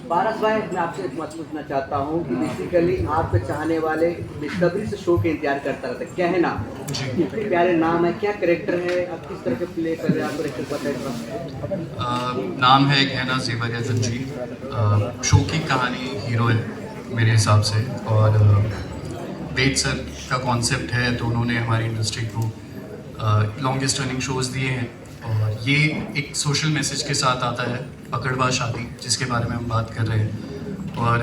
पारस भाई, मैं आपसे एक बात पूछना चाहता हूँ कि बेसिकली आपके चाहने वाले बेसब्री से शो के इंतजार करता रहता है, क्या है नाम? इतने प्यारे नाम है, क्या करेक्टर है, आप किस तरह के प्ले कर रहे हैं, आप करेक्टर बताइए। नाम है गहना जेवर या जंजीर। शो की कहानी हीरो है मेरे हिसाब से, और वेद सर का कॉन्सेप्ट है तो उन्होंने हमारी इंडस्ट्री को लॉन्गेस्ट रनिंग शोज़ दिए हैं, और ये एक सोशल मैसेज के साथ आता है, पकड़वा शादी जिसके बारे में हम बात कर रहे हैं। और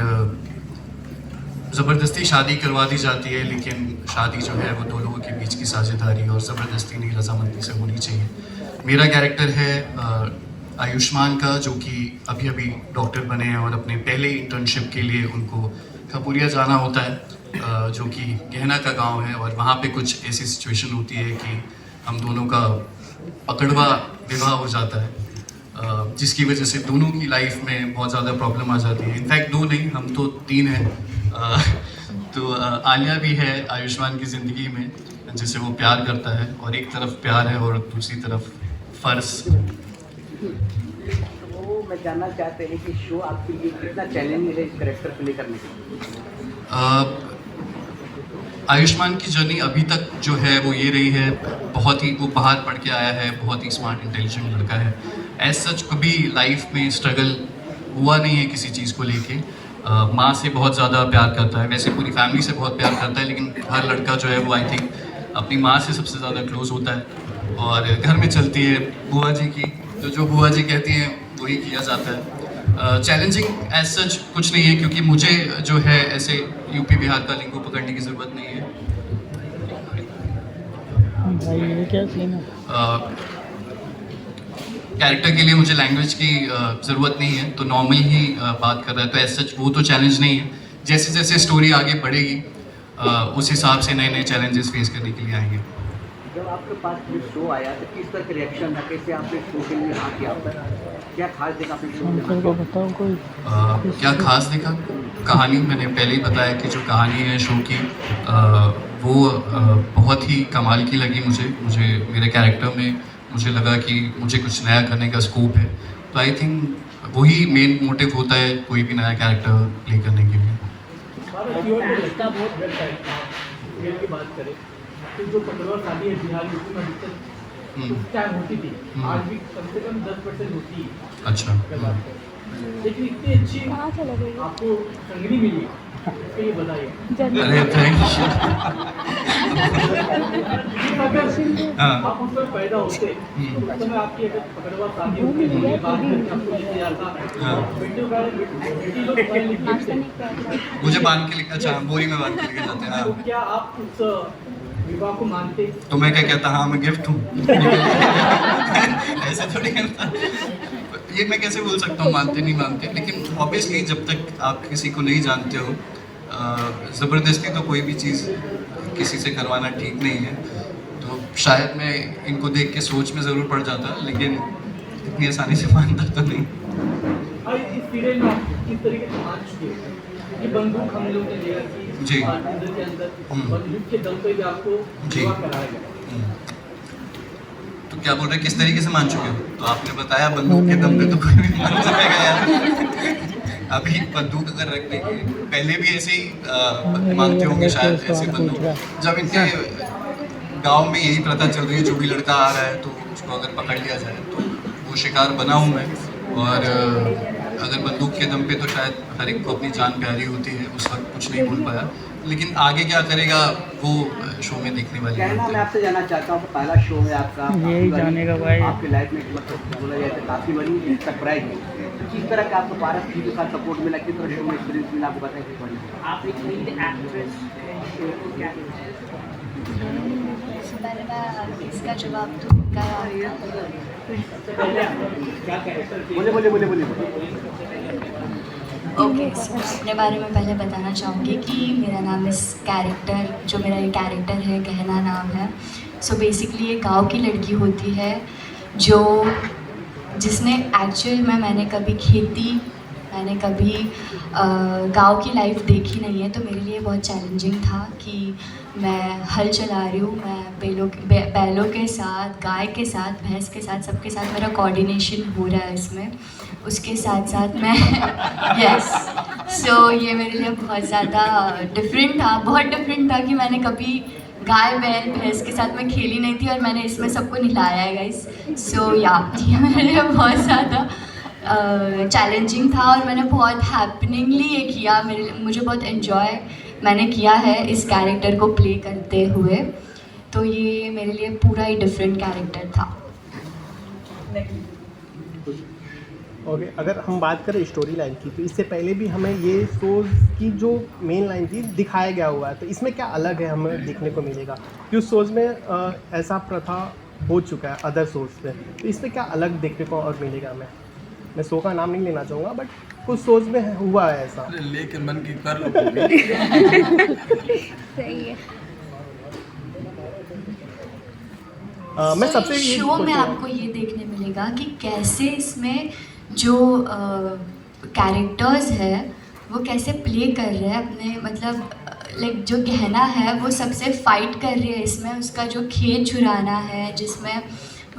ज़बरदस्ती शादी करवा दी जाती है, लेकिन शादी जो है वो दो लोगों के बीच की साझेदारी और ज़बरदस्ती नहीं, रजामंदी से होनी चाहिए। मेरा कैरेक्टर है आयुष्मान का, जो कि अभी अभी डॉक्टर बने हैं और अपने पहले इंटर्नशिप के लिए उनको खपुरिया जाना होता है, जो कि गहना का गांव है, और वहाँ पे कुछ ऐसी सिचुएशन होती है कि हम दोनों का पकड़वा विवाह हो जाता है, जिसकी वजह से दोनों की लाइफ में बहुत ज़्यादा प्रॉब्लम आ जाती है। इनफैक्ट दो नहीं, हम तो तीन हैं। तो आलिया भी है आयुष्मान की ज़िंदगी में, जिसे वो प्यार करता है, और एक तरफ प्यार है और दूसरी तरफ फ़र्ज। वो मैं जानना चाहते हैं कि शो आपके लिए कितना चैलेंजिंग है इस करेक्टर प्ले करने के? आयुष्मान की जर्नी अभी तक जो है वो ये रही है, बहुत ही वो बाहर पढ़ के आया है, बहुत ही स्मार्ट इंटेलिजेंट लड़का है। एज सच कभी लाइफ में स्ट्रगल हुआ नहीं है किसी चीज़ को लेके। माँ से बहुत ज़्यादा प्यार करता है, वैसे पूरी फैमिली से बहुत प्यार करता है, लेकिन हर लड़का जो है वो आई थिंक अपनी माँ से सबसे ज़्यादा क्लोज होता है। और घर में चलती है बुआ जी की, तो जो बुआ जी कहती हैं वही किया जाता है। चैलेंजिंग एज सच कुछ नहीं है, क्योंकि मुझे जो है ऐसे यूपी बिहार का लिंगो पकड़ने की ज़रूरत नहीं है। भाई ये क्या सीन है? कैरेक्टर के लिए मुझे लैंग्वेज की ज़रूरत नहीं है, तो नॉर्मल ही बात कर रहा है, तो एज सच वो तो चैलेंज नहीं है। जैसे जैसे स्टोरी आगे बढ़ेगी उस हिसाब से नए नए चैलेंजेस फेस करने के लिए आएंगे। जब आपके पास ये शो आया तो किस तरह का रिएक्शन था, कैसे आपने शो के लिए हाँ किया, क्या खास देखा आपने शो में? अंकल को बताओ कोई। क्या खास देखा? कहानी मैंने पहले ही बताया कि जो कहानी है शो की वो बहुत ही कमाल की लगी मुझे मेरे कैरेक्टर में मुझे लगा कि मुझे कुछ नया करने का स्कोप है, तो आई थिंक वही मेन मोटिव होता है कोई भी नया कैरेक्टर प्ले करने के लिए। की बात करें तो जो पकड़वा शादी है बिहार यूपी में अधिकतर उस टाइम होती थी, आज भी कम से कम 10% होती है। अच्छा। लेकिन इतनी अच्छी आपको संगनी मिली, इसके लिए बताइए। अरे थैंक यू। आप उस पर पैदा होते तो उस समय आपकी अगर पकड़वा शादी होती है, बाद में आपको लेके जाता, बेटी लोग पढ़ लिख मुझे बांध के लेकर, अच्छा बोरी में बांध के लेके जाते हैं। तो क्या आप उस विवाह को मानते? तो मैं क्या कहता, हाँ मैं गिफ्ट हूँ। ऐसे थोड़ी करता, ये मैं कैसे बोल सकता हूँ मानते नहीं मानते, लेकिन ऑब्वियसली जब तक आप किसी को नहीं जानते हो, ज़बरदस्ती तो कोई भी चीज़ किसी से करवाना ठीक नहीं है। तो शायद मैं इनको देख के सोच में ज़रूर पड़ जाता, लेकिन इतनी आसानी से मानता तो नहीं। और इस पीरियड में आप किस तरीके से मान चुके हैं कि बंदूक हम लोग ने लिया कि जी। अंदर के अंदर बंदूक के दम पे भी आपको जी। विवाह कराया गया? तो क्या बोल रहे हैं, किस तरीके से मान चुके हो? तो आपने बताया बंदूक के दम पे तो कोई भी मान सकेगा यार। अभी बंदूक अगर रखने के पहले भी ऐसे ही मानते होंगे शायद, ऐसे बंदूक जब इनके गांव में यही प्रथा चल रही है, जो भी लड़का आ रहा है तो उसको अगर पकड़ लिया जाए, तो वो शिकार बना हूँ मैं। और अगर बंदूक के दम पे तो शायद हर एक को अपनी जान प्यारी होती है, उस वक्त कुछ नहीं बोल पाया, लेकिन आगे क्या करेगा वो शो में देखने वाली कहना बात मैं है। आपसे जानना चाहता हूँ, पहला शो है आपका, यही जानेगा भाई। आपकी लाइफ में मतलब बोला जाए तो काफ़ी बड़ी सरप्राइज है, तो किस तरह का आपको पारस जी के साथ सपोर्ट मिला, किस तरह शो में एक्सपीरियंस मिला, आपको बताइए। आप एक लीड एक्ट्रेस शो को क्या पहले मैं इसका जवाब दूंगा। क्या कैरेक्टर बोले। ओके, सो अपने बारे में पहले बताना चाहूँगी कि मेरा नाम इस कैरेक्टर, जो मेरा ये कैरेक्टर है, गहना नाम है। सो बेसिकली ये गांव की लड़की होती है जो जिसने एक्चुअल में मैंने कभी खेती मैंने कभी गांव की लाइफ देखी नहीं है, तो मेरे लिए बहुत चैलेंजिंग था कि मैं हल चला रही हूँ, मैं बैलों के साथ, गाय के साथ, भैंस के साथ, सबके साथ मेरा कोऑर्डिनेशन हो रहा है इसमें। उसके साथ साथ मैं यस सो ये मेरे लिए बहुत ज़्यादा डिफरेंट था, बहुत डिफरेंट था कि मैंने कभी गाय बैल भैंस के साथ में खेली नहीं थी और मैंने इसमें सबको नहलाया है गाइस। सो या ये मेरे लिए बहुत ज़्यादा चैलेंजिंग था और मैंने बहुत हैपनिंगली ये किया, मुझे बहुत एंजॉय मैंने किया है इस कैरेक्टर को प्ले करते हुए। तो ये मेरे लिए पूरा ही डिफरेंट कैरेक्टर था। ओके, अगर हम बात करें स्टोरी लाइन की, तो इससे पहले भी हमें ये शोज़ की जो मेन लाइन थी दिखाया गया हुआ है, तो इसमें क्या अलग है हमें देखने को मिलेगा? कि उस शोज़ में ऐसा प्रथा हो चुका है अदर शोज़ में, तो इसमें क्या अलग देखने को और मिलेगा हमें? मैं शो का नाम नहीं लेना चाहूँगा, बट कुछ शोज़ में हुआ है ऐसा। लेके मन की कर लो। सही है। मैं सबसे ये शो में आपको ये देखने मिलेगा कि कैसे इसमें जो कैरेक्टर्स है वो कैसे प्ले कर रहे हैं अपने, मतलब लाइक जो गहना है वो सबसे फाइट कर रही है इसमें, उसका जो खेत चुराना है, जिसमें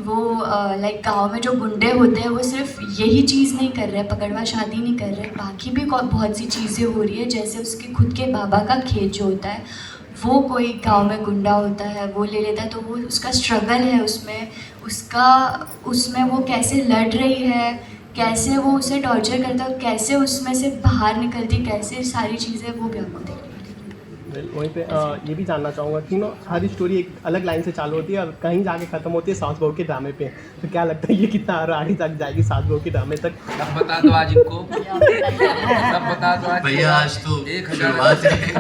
वो लाइक गांव में जो गुंडे होते हैं वो सिर्फ यही चीज़ नहीं कर रहे, पकड़वा शादी नहीं कर रहे, बाकी भी बहुत सी चीज़ें हो रही है। जैसे उसके खुद के बाबा का खेत जो होता है वो कोई गांव में गुंडा होता है वो ले लेता है, तो वो उसका स्ट्रगल है उसमें वो कैसे लड़ रही है, कैसे वो उसे टॉर्चर करता है, कैसे उसमें से बाहर निकलती, कैसे सारी चीज़ें वो भी आपको देखने। वहीं पे ये भी जानना चाहूँगा कि हर स्टोरी एक अलग लाइन से चालू होती है और कहीं जाके ख़त्म होती है सास बहू के ड्रामे पे, तो क्या लगता है ये कितना आगे तक जाएगी सास बहू के ड्रामे तक? सब बता दो आज इनको, सब बता दो आज। भैया आज तो 1000 शुरुआत है,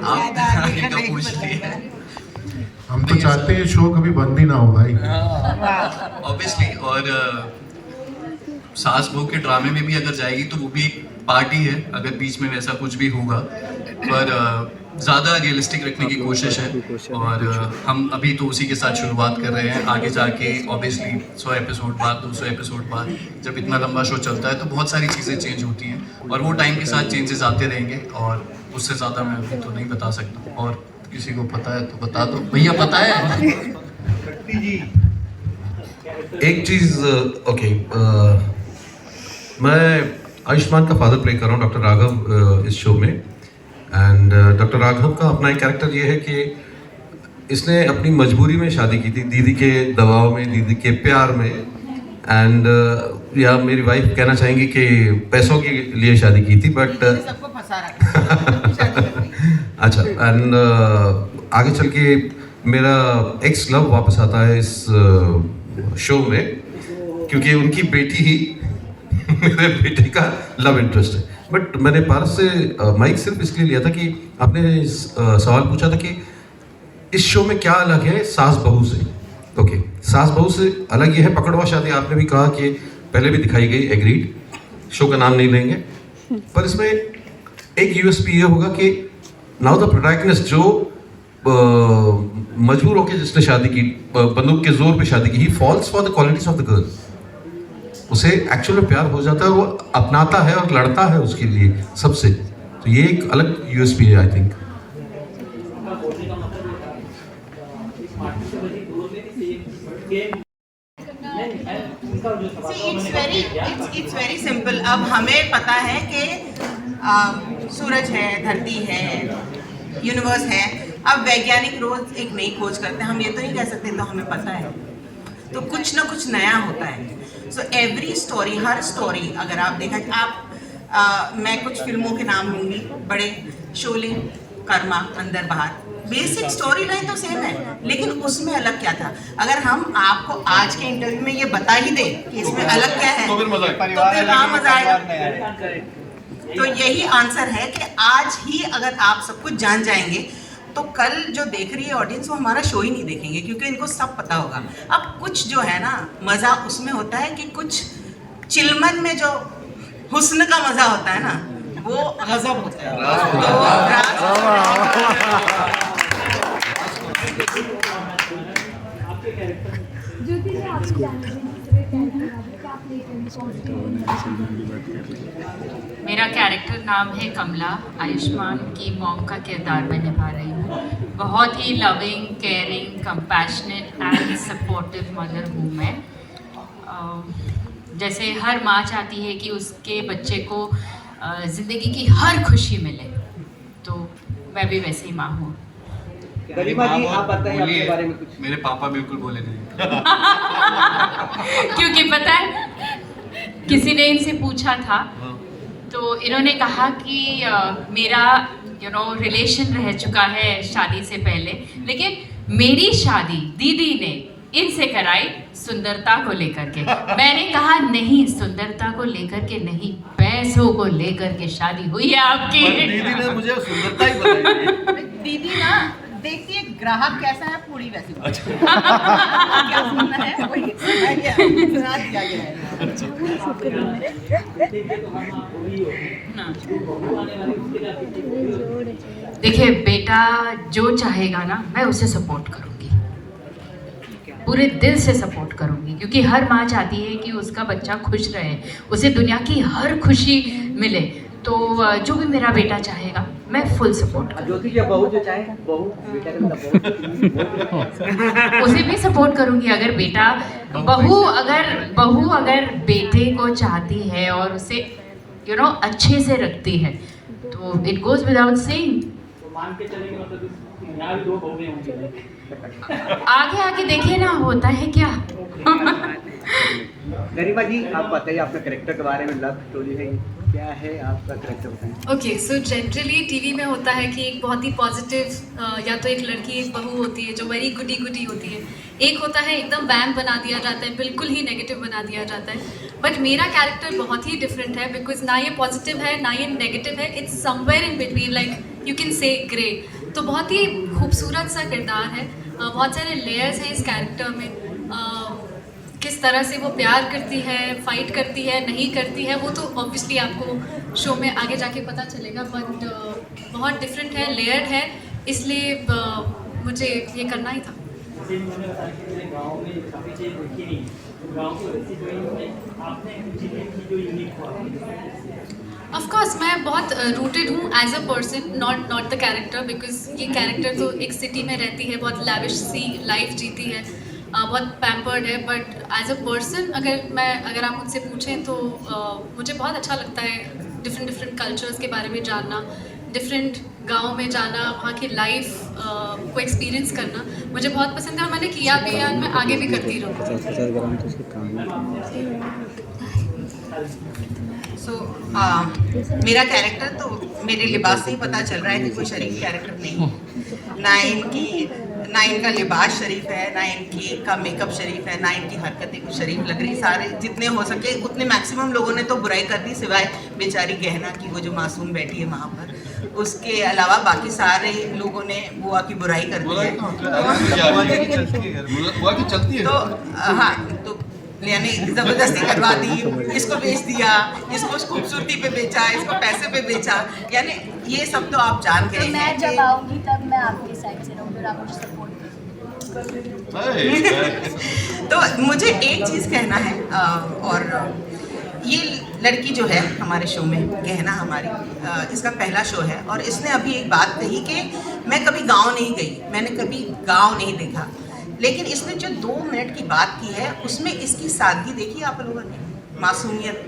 आप आगे का पूछ लिए। हम तो चाहते हैं शो कभी बंद ही ना हो भाई। ऑब्वियसली, और सास बहू के ड्रामे में भी अगर जाएगी तो वो भी पार्टी है, अगर बीच में वैसा कुछ भी होगा, पर ज़्यादा रियलिस्टिक रखने की कोशिश है। और हम अभी तो उसी के साथ शुरुआत कर रहे हैं, आगे जाके ऑब्वियसली 100 एपिसोड बाद, 200 एपिसोड बाद, जब इतना लंबा शो चलता है तो बहुत सारी चीज़ें चेंज होती हैं और वो टाइम के साथ चेंजेस आते रहेंगे, और उससे ज़्यादा मैं अभी तो नहीं बता सकता। और किसी को पता है तो बता दो भैया, पता है? एक चीज़ ओके, मैं आयुष्मान का फादर प्ले कर रहा हूँ, डॉक्टर राघव, इस शो में। एंड डॉक्टर राघव का अपना एक कैरेक्टर ये है कि इसने अपनी मजबूरी में शादी की थी, दीदी के दबाव में, दीदी के प्यार में, एंड या मेरी वाइफ कहना चाहेंगी कि पैसों के लिए शादी की थी, बट सबको फंसा रखा। अच्छा, एंड आगे चल के मेरा एक्स लव वापस आता है इस शो में, क्योंकि उनकी बेटी ही मेरे बेटे का लव इंटरेस्ट है। बट मैंने पारस से माइक सिर्फ इसलिए लिया था कि आपने सवाल पूछा था कि इस शो में क्या अलग है सास बहू से। ओके, सास बहू से अलग ये है पकड़वा शादी, आपने भी कहा कि पहले भी दिखाई गई, एग्रीड, शो का नाम नहीं लेंगे, पर इसमें एक यूएसपी ये होगा कि नाउ द प्रोटैगनिस्ट जो मजबूर होकर जिसने शादी की, बंदूक के जोर पे शादी की, ही falls for the qualities of the girl, उसे एक्चुअल में प्यार हो जाता है, वो अपनाता है और लड़ता है उसके लिए सबसे। तो ये एक अलग यूएसपी है I think. It's very simple. अब हमें पता है कि सूरज है, धरती है, यूनिवर्स है। अब वैज्ञानिक रोज एक नई खोज करते हैं, हम ये तो नहीं कह सकते तो हमें पता है, तो कुछ ना कुछ नया होता है। सो एवरी स्टोरी, हर स्टोरी अगर आप देखा, आप मैं कुछ फिल्मों के नाम लूँगी, बड़े शोले, कर्मा, अंदर बाहर, बेसिक स्टोरी लाइन तो सेम है, लेकिन उसमें अलग क्या था। अगर हम आपको आज के इंटरव्यू में ये बता ही दें कि इसमें अलग क्या है, तो फिर कहाँ मजा आएगा। तो यही आंसर है कि आज ही अगर आप सब कुछ जान जाएंगे तो कल जो देख रही है ऑडियंस वो हमारा शो ही नहीं देखेंगे, क्योंकि इनको सब पता होगा। अब कुछ जो है ना मज़ा उसमें होता है कि कुछ चिलमन में जो हुस्न का मज़ा होता है ना, वो गजब होता है। मेरा कैरेक्टर नाम है कमला। आयुष्मान की मॉम का किरदार मैं निभा रही हूँ। बहुत ही loving, caring, compassionate and supportive mother हूँ मैं। जैसे हर माँ चाहती है कि उसके बच्चे को ज़िंदगी की हर खुशी मिले, तो मैं भी वैसे ही माँ हूँ। गरिमा जी, आप बताइए अपने बारे में कुछ। मेरे पापा बिल्कुल बोले नहीं। क्योंकि पता है, किसी ने इनसे पूछा था तो इन्होंने कहा कि मेरा रिलेशन रह चुका है शादी से पहले, लेकिन मेरी शादी दीदी ने इनसे कराई सुंदरता को लेकर के। मैंने कहा नहीं, सुंदरता को लेकर के नहीं, पैसों को लेकर के शादी हुई है आपकी। दीदी ने मुझे सुंदरता ही बताई। दीदी ना देखती है ग्राहक कैसा है, पूरी वैसी क्या सुनना है वही सुना दिया गया है। देखिए बेटा जो चाहेगा ना, मैं उसे सपोर्ट करूँगी, पूरे दिल से सपोर्ट करूँगी, क्योंकि हर माँ चाहती है कि उसका बच्चा खुश रहे, उसे दुनिया की हर खुशी मिले। तो जो भी मेरा बेटा चाहेगा मैं फुल सपोर्ट करूँगी। ज्योति जी, बहू जो चाहे, बहू बेटा का उसे भी सपोर्ट करूँगी। अगर बेटा बहू अगर बेटे को चाहती है और उसे अच्छे से रखती है, तो इट गोज विदाउट सेइंग। मान के चलेंगे मतलब यहाँ भी 2 बहुएं होंगी। आगे आगे देखिए ना होता है क्या। गरिमा जी, आप बताइए अपने कैरेक्टर के बारे में। लव स्टोरी है, क्या है आपका कैरेक्टर बताएं। ओके, सो जनरली टीवी में होता है कि एक बहुत ही पॉजिटिव या तो एक लड़की एक बहू होती है जो वेरी गुडी गुडी होती है, एक होता है एकदम वैम्प बना दिया जाता है, बिल्कुल ही नेगेटिव बना दिया जाता है। बट मेरा कैरेक्टर बहुत ही डिफरेंट है, बिकॉज ना ये पॉजिटिव है ना ये नेगेटिव है, it's somewhere in between, like you can say grey. तो बहुत ही खूबसूरत सा किरदार है, बहुत सारे लेयर्स हैं इस कैरेक्टर में। किस तरह से वो प्यार करती है, फाइट करती है, नहीं करती है, वो तो ऑब्वियसली आपको शो में आगे जाके पता चलेगा। बट बहुत डिफरेंट है, लेयर्ड है, इसलिए मुझे ये करना ही था। गाँव में काफ़ी चीज़ देखी नहीं, गाँव की वैसी जो आपने चीज़ें की जो यूनिक हुआ। ऑफ कोर्स मैं बहुत रूटेड हूँ as a person, not the character, because ये कैरेक्टर तो एक सिटी में रहती है, बहुत लैविश सी लाइफ जीती है, बहुत पैम्पर्ड है। बट एज अ पर्सन अगर आप मुझसे पूछें तो मुझे बहुत अच्छा लगता है डिफरेंट कल्चर्स के बारे में जानना, डिफरेंट गाँव में जाना, वहाँ की लाइफ को एक्सपीरियंस करना मुझे बहुत पसंद है, और मैंने किया भी है और मैं आगे भी करती रहूँगी। मेरा कैरेक्टर तो मेरे लिबास से ही पता चल रहा है कि कोई शरीफ कैरेक्टर नहीं है। ना इनका लिबास शरीफ है, ना इनका मेकअप शरीफ है, ना इनकी हरकतें कुछ शरीफ लग रही। सारे जितने हो सके उतने मैक्सिमम लोगों ने तो बुराई कर दी, सिवाय बेचारी गहना की, वो जो मासूम बैठी है वहाँ पर। उसके अलावा बाकी सारे लोगों ने बुआ की बुराई कर दी है। तो हाँ, तो यानी ज़बरदस्ती करवा दी, इसको बेच दिया, इसको खूबसूरती पे बेचा, इसको पैसे पे बेचा, यानी ये सब तो आप जान गए। तो मैं जब आऊँगी तब मैं आपकी साइड से रहूँगी और आप मुझे सपोर्ट करेंगे। तो मुझे एक चीज़ कहना है, और ये लड़की जो है हमारे शो में, गहना हमारी, इसका पहला शो है, और इसने अभी एक बात कही कि मैं कभी गाँव नहीं गई, मैंने कभी गाँव नहीं देखा, लेकिन इसने जो 2 मिनट की बात की है उसमें इसकी सादगी देखी आप लोगों ने, मासूमियत।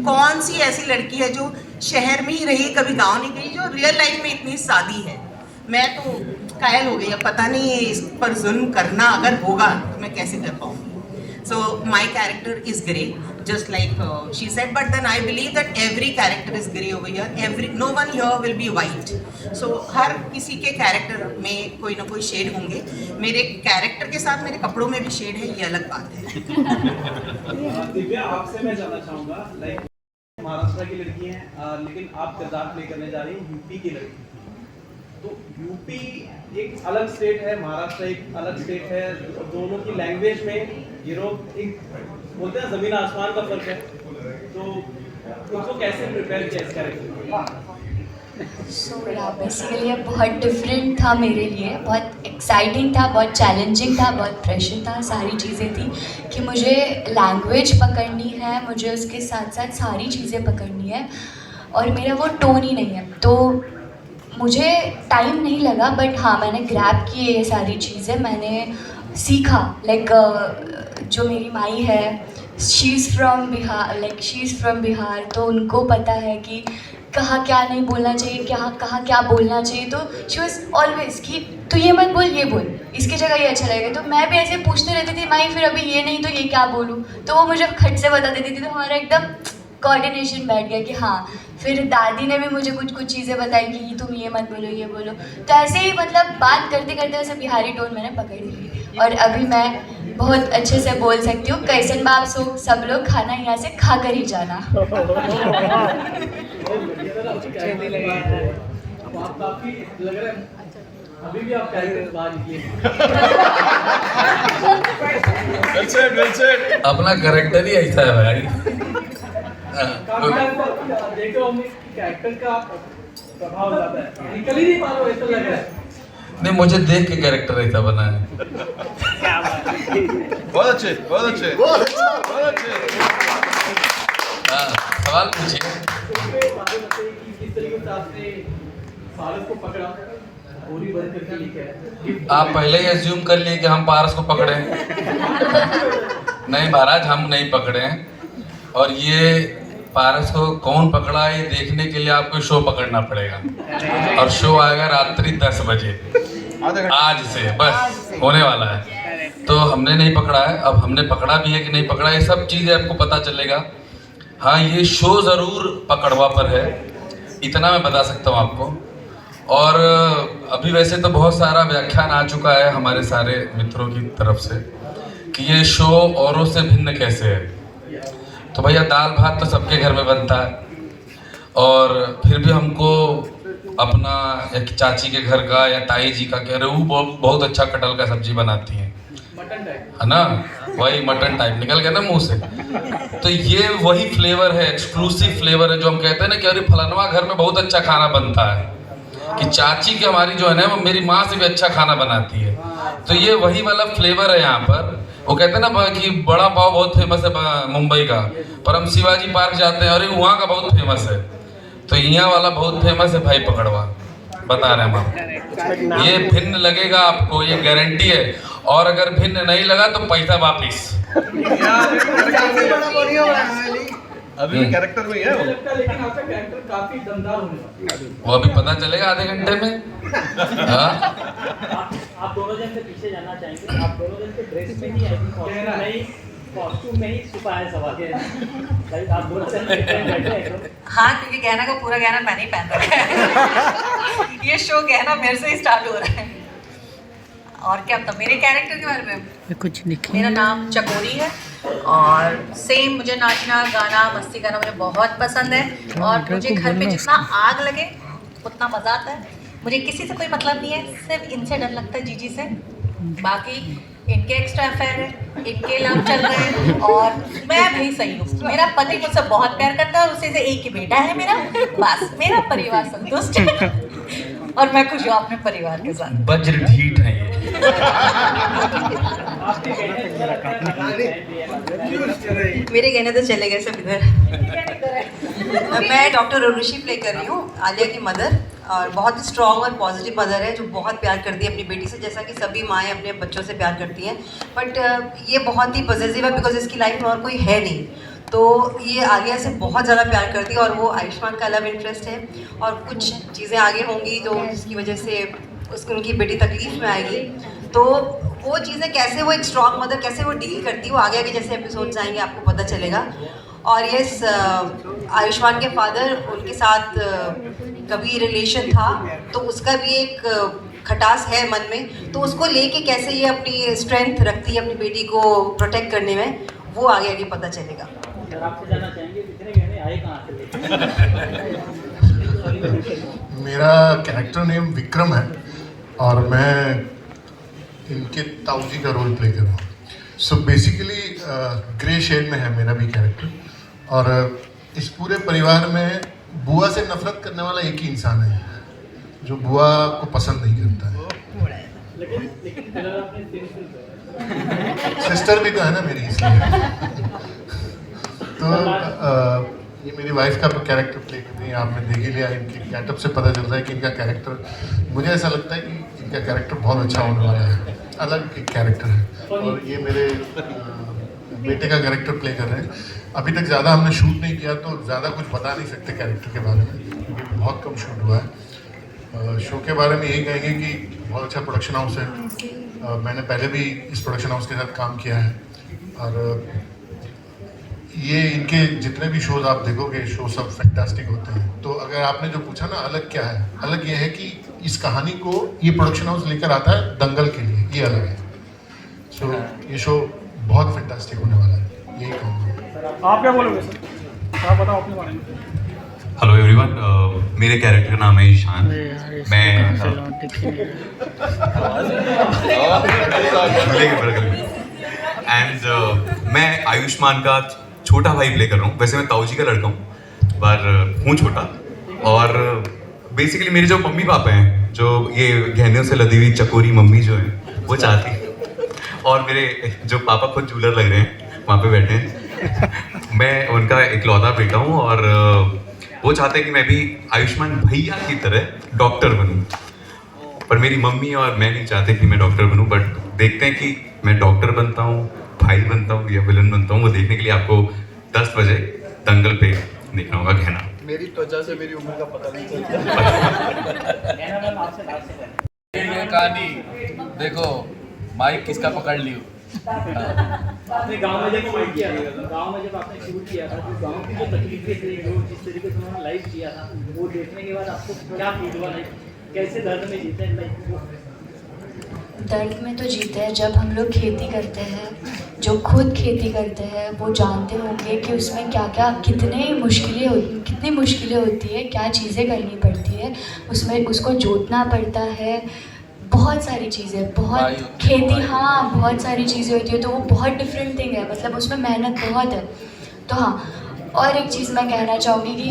कौन सी ऐसी लड़की है जो शहर में ही रही, कभी गांव नहीं गई, जो रियल लाइफ में इतनी सादी है। मैं तो कायल हो गई, अब पता नहीं है इस पर जुल्म करना अगर होगा तो मैं कैसे कर पाऊँगी। So my character is grey, just like she said, but then I believe that every character is grey over here. No one here will be white. So हर किसी के कैरेक्टर में कोई ना कोई शेड होंगे। मेरे कैरेक्टर के साथ मेरे कपड़ों में भी शेड है, ये अलग बात है। दिव्या, आपसे मैं जानना चाहूँगा, लाइक महाराष्ट्र की लड़की हैं, लेकिन आप किरदार प्ले करने जा रही हैं यूपी की लड़की। तो यूपी एक अलग स्टेट है, महाराष्ट्र एक अलग स्टेट है, दोनों की लैंग्वेज में एक बोलते हैं ज़मीन आसमान का फर्क है। तो उसको कैसे प्रिपेयर किया इस कैरेक्टर? सो बेसिकली ये बहुत डिफरेंट था मेरे लिए, बहुत एक्साइटिंग था, बहुत चैलेंजिंग था, बहुत प्रेशर था, सारी चीज़ें थी कि मुझे लैंग्वेज पकड़नी है, मुझे उसके साथ साथ सारी चीज़ें पकड़नी है। और मेरा वो टोन ही नहीं है। तो मुझे टाइम नहीं लगा, बट हाँ मैंने ग्रैब किए ये सारी चीज़ें, मैंने सीखा। लाइक जो मेरी माई है, शी इज़ फ्रॉम बिहार, तो उनको पता है कि कहाँ क्या नहीं बोलना चाहिए, कहाँ क्या बोलना चाहिए। तो शी वॉज ऑलवेज कि तू ये मत बोल, ये बोल, इसकी जगह ये अच्छा लगेगा। तो मैं भी ऐसे पूछते रहती थी, माई फिर अभी ये नहीं तो ये क्या बोलूँ, तो वो मुझे खट से बता देती थी। तो हमारा एकदम कोऑर्डिनेशन बैठ गया कि हाँ। फिर दादी ने भी मुझे कुछ चीज़ें बताई कि तुम ये मत बोलो, ये बोलो। तो ऐसे ही मतलब बात करते करते वैसे बिहारी टोन मैंने पकड़ ली और अभी मैं बहुत अच्छे से बोल सकती हूँ। कैसन बाप सो सब लोग खाना यहाँ से खा कर ही जाना। अभी भी आप कैरेक्टर बाहर निकले। अपना कैरेक्टर ही ऐसा है भाई। देखो हमने कैरेक्टर का प्रभाव ज्यादा है, निकल ही नहीं पा रहा, ऐसा लग रहा है। नहीं, मुझे देख के कैरेक्टर ऐसा बना है। बहुत अच्छे। हाँ, सवाल पूछिए। किस तरीके से आपने पारस को पकड़ा, गोली बंद करके लेके आए? आप पहले ही एज्यूम कर लिए कि हम पारस को पकड़े। नहीं महाराज, हम नहीं पकड़े हैं। और ये पारस को कौन पकड़ा ये देखने के लिए आपको शो पकड़ना पड़ेगा, और शो आएगा रात्रि 10 बजे आज से, बस होने वाला है। तो हमने नहीं पकड़ा है, अब हमने पकड़ा भी है कि नहीं पकड़ा, ये सब चीज़ें आपको पता चलेगा। हाँ, ये शो ज़रूर पकड़वा पर है, इतना मैं बता सकता हूँ आपको। और अभी वैसे तो बहुत सारा व्याख्यान आ चुका है हमारे सारे मित्रों की तरफ से कि ये शो औरों से भिन्न कैसे है। तो भैया दाल भात तो सबके घर में बनता है, और फिर भी हमको अपना एक चाची के घर का या ताई जी का कह रहे वो बहुत अच्छा कटहल का सब्जी बनाती हैं, है ना, वही मटन टाइप निकल गया ना मुंह से। तो ये वही फ्लेवर है, एक्सक्लूसिव फ्लेवर है, जो हम कहते हैं ना कि अरे फलानवा घर में बहुत अच्छा खाना बनता है, कि चाची की हमारी जो है ना वो मेरी माँ से भी अच्छा खाना बनाती है। तो ये वही वाला फ्लेवर है यहाँ पर। वो कहते हैं ना कि बड़ा पाव बहुत फेमस है मुंबई का, पर हम शिवाजी पार्क जाते हैं, अरे वहाँ का बहुत फेमस है। तो यहाँ वाला बहुत फेमस है भाई पकड़वा, बता रहे हैं हम। ये भिन्न लगेगा आपको, ये गारंटी है। और अगर भिन्न नहीं लगा तो पैसा वापिस। अभी कैरेक्टर में है वो। लेकिन आपका कैरेक्टर काफी दमदार होने वाला है। वो अभी पता चलेगा आधे घंटे में। हाँ, आप दोनों जन से पीछे जाना चाहेंगे। आप दोनों जन के ड्रेस में ही कॉस्ट्यूम में ही छुपा है सवाल। आप दोनों जन बैठे हैं। हाँ, क्योंकि गहना का पूरा गहना मैंने ही पहन रखा है। ये शो गहना मेरे से ही स्टार्ट हो रहा है। और क्या बताऊँ मेरे कैरेक्टर के बारे में? कुछ मेरा नाम चकोरी है, और सेम मुझे नाचना गाना मस्ती करना मुझे बहुत पसंद है। और मुझे घर पे जितना आग लगे उतना मज़ा आता है। मुझे किसी से कोई मतलब नहीं है, सिर्फ इनसे डर लगता है, जीजी से। बाकी इनके एक्स्ट्रा अफेयर है, इनके लव चल रहे हैं, और मैं भी सही हूँ। मेरा पति मुझसे बहुत प्यार करता है, और उसे से एक ही बेटा है मेरा। बस मेरा परिवार संतुष्ट है, और मैं खुश हूँ अपने परिवार के साथ। वज्र ढीठ है ये। मेरे गहने तो चले गए सब इधर। मैं डॉक्टर अरुषि प्ले कर रही हूँ, आलिया की मदर, और बहुत ही स्ट्रॉन्ग और पॉजिटिव मदर है, जो बहुत प्यार करती है अपनी बेटी से, जैसा कि सभी माएँ अपने बच्चों से प्यार करती हैं। बट ये बहुत ही पॉजिटिव है, बिकॉज इसकी लाइफ में और कोई है नहीं। तो ये आलिया से बहुत ज़्यादा प्यार करती है, और वो आयुष्मान का लव इंटरेस्ट है। और कुछ चीज़ें आगे होंगी जो जिसकी वजह से उसकी उनकी बेटी तकलीफ में आएगी। तो वो चीज़ें कैसे वो एक स्ट्रॉन्ग मदर कैसे वो डील करती है, वो आगे आगे जैसे एपिसोड्स आएंगे आपको पता चलेगा। और ये आयुष्मान के फादर, उनके साथ कभी रिलेशन था, तो उसका भी एक खटास है मन में, तो उसको लेके कैसे ये अपनी स्ट्रेंथ रखती है अपनी बेटी को प्रोटेक्ट करने में, वो आगे आगे पता चलेगा। आपसे जानना चाहेंगे कितने गहने आए कहाँ से? मेरा कैरेक्टर नेम विक्रम है, और मैं इनके ताऊजी का रोल प्ले कर रहा हूँ। सो बेसिकली ग्रे शेड में है मेरा भी कैरेक्टर, और इस पूरे परिवार में बुआ से नफरत करने वाला एक ही इंसान है जो बुआ को पसंद नहीं करता है। लेकिन सिस्टर भी तो है ना मेरी, इसलिए। तो ये मेरी वाइफ का कैरेक्टर प्ले कर रही है, आपने देख ही लिया, इनके गेटअप से पता चल रहा है कि इनका कैरेक्टर, मुझे ऐसा लगता है कि इनका कैरेक्टर बहुत अच्छा होने वाला है, अलग एक कैरेक्टर है। और ये मेरे बेटे का कैरेक्टर प्ले कर रहे हैं। अभी तक ज़्यादा हमने शूट नहीं किया तो ज़्यादा कुछ बता नहीं सकते कैरेक्टर के बारे में, क्योंकि बहुत कम शूट हुआ है। शो के बारे में यही कहेंगे कि बहुत अच्छा प्रोडक्शन हाउस है। मैंने पहले भी इस प्रोडक्शन हाउस के साथ काम किया है, और ये इनके जितने भी शोज आप देखोगे, शो सब फैंटास्टिक होते हैं। तो अगर आपने जो पूछा ना अलग क्या है, अलग ये है कि इस कहानी को ये प्रोडक्शन हाउस लेकर आता है दंगल के लिए, ये अलग है। सो ये शो बहुत फैंटास्टिक होने वाला है, यही कहूँगा। आप क्या बोलोगे सर, आप बताओ अपने बारे में। हेलो एवरीवन, मेरे कैरेक्टर का नाम है ईशान। मैं एंड मैं आयुष्मान का छोटा भाई प्ले कर रहा हूँ। वैसे मैं ताऊजी का लड़का हूँ, पर हूँ छोटा। और बेसिकली मेरे जो मम्मी पापा हैं, जो ये गहनों से लदी हुई चकोरी मम्मी जो है, वो चाहती है, और मेरे जो पापा खुद जूलर लग रहे हैं वहाँ पे बैठे हैं, मैं उनका इकलौता बेटा हूँ। और वो चाहते हैं कि मैं भी आयुष्मान भैया की तरह डॉक्टर बनूं, पर मेरी मम्मी और मैं नहीं चाहते कि मैं डॉक्टर बनूं। बट देखते हैं कि मैं डॉक्टर बनता हूं, भाई बनता हूं या विलन बनता हूं। वो देखने के लिए आपको 10 बजे दंगल पे देखना होगा गहना। मेरी त्वचा से मेरी उम्र का पता नहीं चलता। ये कहानी देखो, माइक किसका पकड़ लियो। आपने गांव में जब शूट किया था, गांव में जब आपने शूट किया था, तो गांव की जो तकलीफें थी, जो जिस तरीके से उन्होंने लाइव किया था, वो देखने के बाद आपको क्या फील हुआ? कैसे दर्द में जीते हैं? दर्द में तो जीते हैं जब हम लोग खेती करते हैं। जो खुद खेती करते हैं वो जानते होंगे कि उसमें क्या क्या कितनी मुश्किलें होती है, क्या चीज़ें करनी पड़ती है उसमें। उसको जोतना पड़ता है, बहुत सारी चीज़ें, बहुत खेती, हाँ बहुत सारी चीज़ें होती है। तो वो बहुत डिफरेंट थिंग है, मतलब उसमें मेहनत बहुत है। तो हाँ, और एक चीज़ मैं कहना चाहूँगी कि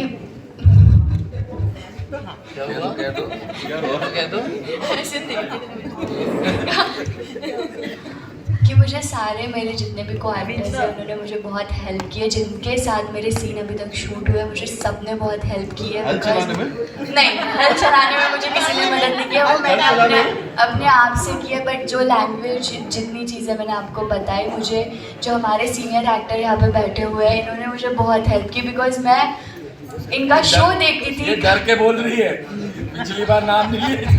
कि मुझे सारे मेरे जितने भी को-एक्टर्स हैं उन्होंने मुझे बहुत हेल्प की है। जिनके साथ मेरे सीन अभी तक शूट हुए, मुझे सबने बहुत हेल्प की है। हल चलाने में? नहीं, हल चलाने में मुझे किसी ने मदद नहीं किया, वो मैंने अपने आप से की है। बट जो लैंग्वेज, जितनी चीज़ें मैंने आपको बताई, मुझे जो हमारे सीनियर एक्टर यहाँ पे बैठे हुए हैं, इन्होंने मुझे बहुत हेल्प की। बिकॉज मैं इनका शो देखती थी। ये डर के बोल रही है, पिछली बार नाम नहीं लिया।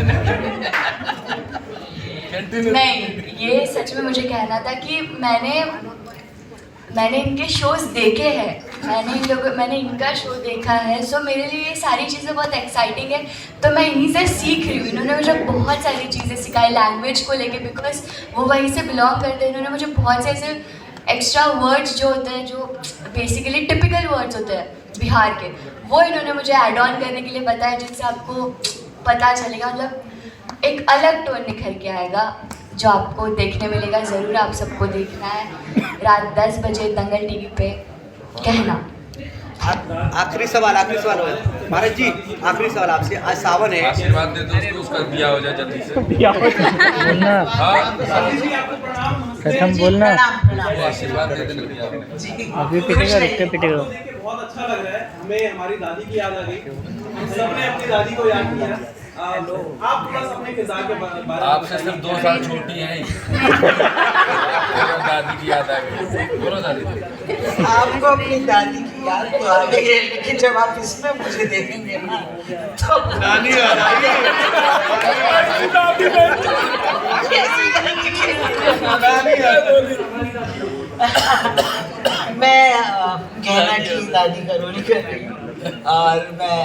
नहीं, ये सच में मुझे कहना था कि मैंने इनके शोज देखे हैं, मैंने इनका शो देखा है। सो मेरे लिए ये सारी चीज़ें बहुत एक्साइटिंग है, तो मैं इन्हीं से सीख रही हूँ। इन्होंने मुझे बहुत सारी चीज़ें सिखाई लैंग्वेज को लेके, बिकॉज वो वहीं से बिलोंग करते हैं। इन्होंने मुझे बहुत से ऐसे एक्स्ट्रा वर्ड्स जो होते हैं, जो बेसिकली टिपिकल वर्ड्स होते हैं बिहार के, वो इन्होंने मुझे ऐड ऑन करने के लिए बताया, जिससे आपको पता चलेगा, मतलब एक अलग टोन निखर के आएगा जो आपको देखने मिलेगा। ज़रूर आप सबको देखना है। रात 10 बजे दंगल टीवी पे कहना। आखिरी सवाल महाराज जी, आखिरी सवाल आपसे। आज सावन है, आशीर्वाद दे दो उसका दिया हो जाए जल्दी से। खत्म बोलना, आशीर्वाद दे देना दिया हो। अभी पिटेगा, रुक पिटेगा। बहुत अच्छा लग रहा है, हमें हमारी दादी की याद आ गई, हम सबने अपनी दादी को याद किया। आप थोड़ा सा अपने किरदार के बारे में। आपसे सिर्फ 2 साल छोटी हैं। दादी की याद आ गई, बोलो दादी। आपको अपनी दादी की याद तो आ गई है, लेकिन जब आप इसमें मुझे देखेंगे ना तो नानी याद आएगी। मैं गहना की दादी का रोल कर रही हूँ, और मैं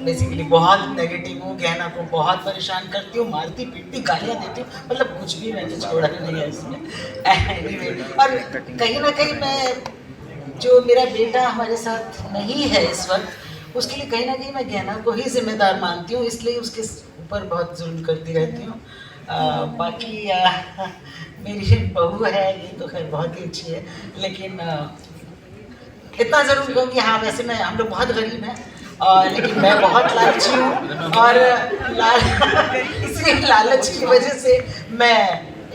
बेसिकली बहुत नेगेटिव हूँ। गहना को बहुत परेशान करती हूँ, मारती पीटती, गालियाँ देती हूँ, मतलब कुछ भी मैंने छोड़ा नहीं है इसमें। और कहीं ना कहीं मैं, जो मेरा बेटा हमारे साथ नहीं है इस वक्त, उसके लिए कहीं ना कहीं मैं गहना को ही जिम्मेदार मानती हूँ, इसलिए उसके ऊपर बहुत जुल्म करती रहती हूँ। बाकी मेरी बहू है, ये तो खैर बहुत ही अच्छी है, लेकिन इतना ज़रूर कहूँगी, हाँ वैसे मैं, हम लोग बहुत गरीब हैं, लेकिन मैं बहुत लालची हूँ, और इसी लालच की वजह से मैं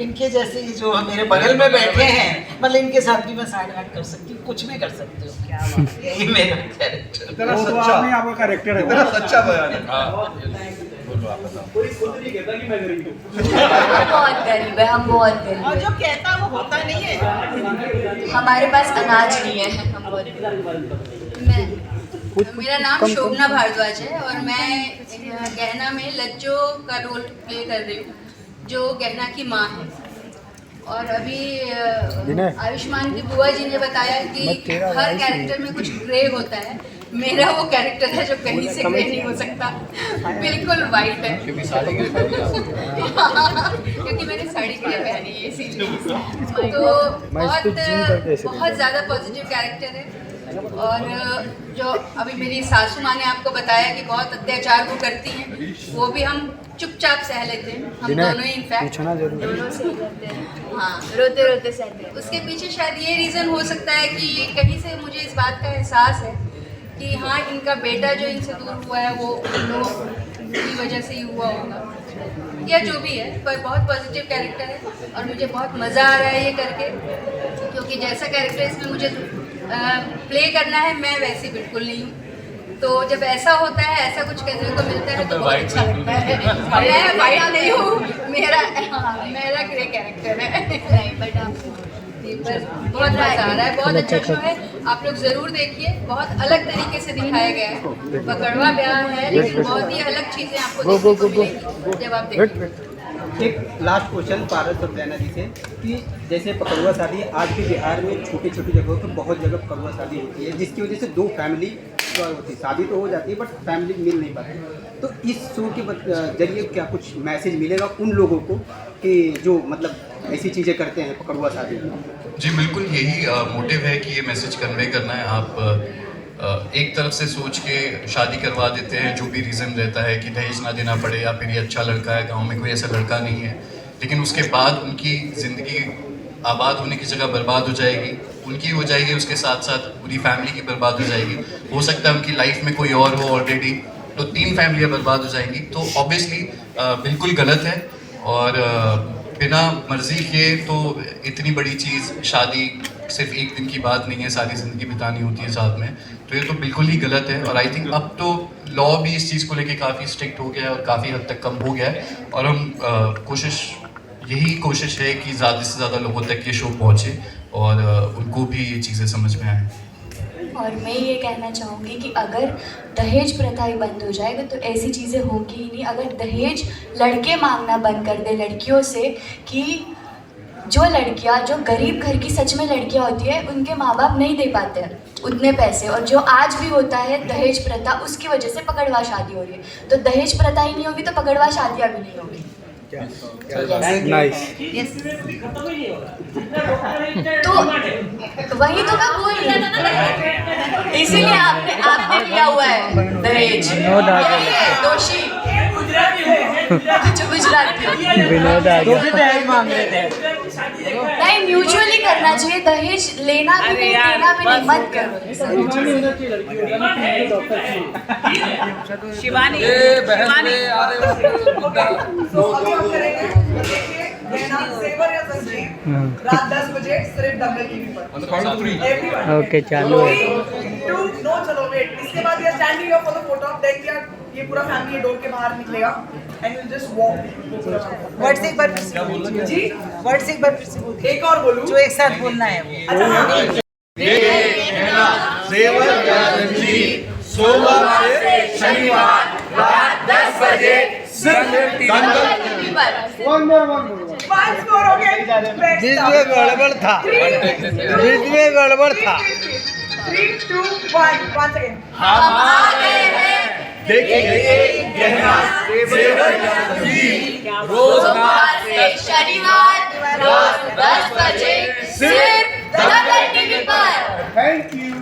इनके जैसे जो मेरे बगल में बैठे हैं, मतलब इनके साथ भी मैं साठ-गाँठ कर सकती हूँ। कुछ भी कर सकते हो। क्या बात है, यही मेरा कैरेक्टर। इतना सच्चा आपका कैरेक्टर है, इतना सच्चा बयान है। बोलो आप बताओ। कोई खुद नहीं कहता कि मैं गरीब हूँ। बहुत गरीब है, हम बहुत गरीब और हैं। जो कहता है वो होता नहीं है। हमारे पास अनाज नहीं है, हम बहुत गरीब हैं। मेरा नाम शोभना भारद्वाज है और मैं गहना में लज्जो का रोल प्ले कर रही हूँ, जो गहना की माँ है। और अभी आयुष्मान की बुआ जी ने बताया कि हर कैरेक्टर में कुछ ग्रे होता है। मेरा वो कैरेक्टर है जो कहीं से ग्रे नहीं हो सकता, बिल्कुल वाइट है। क्योंकि मैंने साड़ी ग्रे पहनी है इसीलिए। तो बहुत ज़्यादा पॉजिटिव कैरेक्टर है। और जो अभी मेरी सासू माँ ने आपको बताया कि बहुत अत्याचार वो करती हैं, वो भी हम चुपचाप सह लेते हैं। हम दोनों ही इनफैक्ट दोनों सह लेते हैं। हाँ, रोते रोते सहते हैं। उसके पीछे शायद ये रीज़न हो सकता है कि कहीं से मुझे इस बात का एहसास है कि हाँ, इनका बेटा जो इनसे दूर हुआ है वो उन लोगों की वजह से ही हुआ होगा, या जो भी है। पर बहुत पॉजिटिव कैरेक्टर है और मुझे बहुत मज़ा आ रहा है ये करके, क्योंकि जैसा कैरेक्टर इसमें मुझे प्ले करना है मैं वैसी बिल्कुल नहीं हूँ। तो जब ऐसा होता है, ऐसा कुछ करने को मिलता है तो बहुत अच्छा लगता है। मैं वाइट नहीं हूँ, मेरा ग्रे कैरेक्टर है। नहीं बट बहुत मज़ा आ रहा है, बहुत अच्छा शो है। आप लोग ज़रूर देखिए, बहुत अलग तरीके से दिखाया गया है। पकड़वा ब्याह है लेकिन बहुत ही अलग चीज़ें आपको देखने को मिलेंगी जब आप देखिए। एक लास्ट क्वेश्चन पारस और जैना जी से कि जैसे पकड़ुआ शादी आज के बिहार में छोटी छोटी जगहों पर बहुत जगह पकड़ुआ शादी होती है, जिसकी वजह से दो फैमिली होती है, शादी तो हो जाती है बट फैमिली मिल नहीं पाती। तो इस शो के जरिए क्या कुछ मैसेज मिलेगा उन लोगों को कि जो मतलब ऐसी चीज़ें करते हैं पकड़ुआ शादी? जी बिल्कुल, यही मोटिव है कि ये मैसेज कन्वे करना है। आप एक तरफ से सोच के शादी करवा देते हैं, जो भी रीज़न रहता है कि दहेज ना देना पड़े या फिर ये अच्छा लड़का है, गांव में कोई ऐसा लड़का नहीं है, लेकिन उसके बाद उनकी ज़िंदगी आबाद होने की जगह बर्बाद हो जाएगी, उनकी हो जाएगी, उसके साथ साथ पूरी फैमिली की बर्बाद हो जाएगी। हो सकता है उनकी लाइफ में कोई और हो ऑलरेडी, तो 3 फैमिलियाँ बर्बाद हो जाएंगी। तो ऑब्वियसली बिल्कुल गलत है और बिना मर्जी के तो इतनी बड़ी चीज़ शादी सिर्फ एक दिन की बात नहीं है, सारी ज़िंदगी बितानी होती है साथ में, तो ये तो बिल्कुल ही गलत है। और आई थिंक अब तो लॉ भी इस चीज़ को लेके काफ़ी स्ट्रिक्ट हो गया है और काफ़ी हद तक कम हो गया है। और हम यही कोशिश है कि ज़्यादा से ज़्यादा लोगों तक ये शो पहुँचे और उनको भी ये चीज़ें समझ में आए। और मैं ये कहना चाहूँगी कि अगर दहेज प्रथा ही बंद हो जाएगा तो ऐसी चीज़ें होंगी ही नहीं। अगर दहेज लड़के मांगना बंद कर दे लड़कियों से, कि जो लड़कियां जो गरीब घर की सच में लड़कियां होती है उनके माँ बाप नहीं दे पाते हैं उतने पैसे, और जो आज भी होता है दहेज प्रथा, उसकी वजह से पकड़वा शादी हो रही है। तो दहेज प्रथा ही नहीं होगी तो पकड़वा शादियाँ भी नहीं होगी। तो वही तो मैं बोल रही हूँ, इसीलिए आपने लिया हुआ है दहेज। दोषी गुजराती नहीं, म्यूचुअली करना चाहिए। दहेज लेना भी नहीं, देना भी नहीं, मत करो। शिवानी रात 10 बजे सिर्फ दंगल टीवी पर। ओके चालू है। नो चलो वेट, इसके बाद we are standing here for the photo, then ये पूरा फैमिली डोर के बाहर निकलेगा and will just walk. Word से एक बार फिर से बोलो जी, वर्ड से एक बार फिर से बोलो। एक और बोलूं जो एक साथ बोलना है वो। अच्छा सोमवार से शनिवार रात 10 बजे सिर्फ जिसमें गड़बड़ था 3, 2, 1 once again। हम आ गए हैं, देखिए गहना सोमवार से शनिवार रात 10 बजे सिर्फ दंगल टीवी पर। Thank you.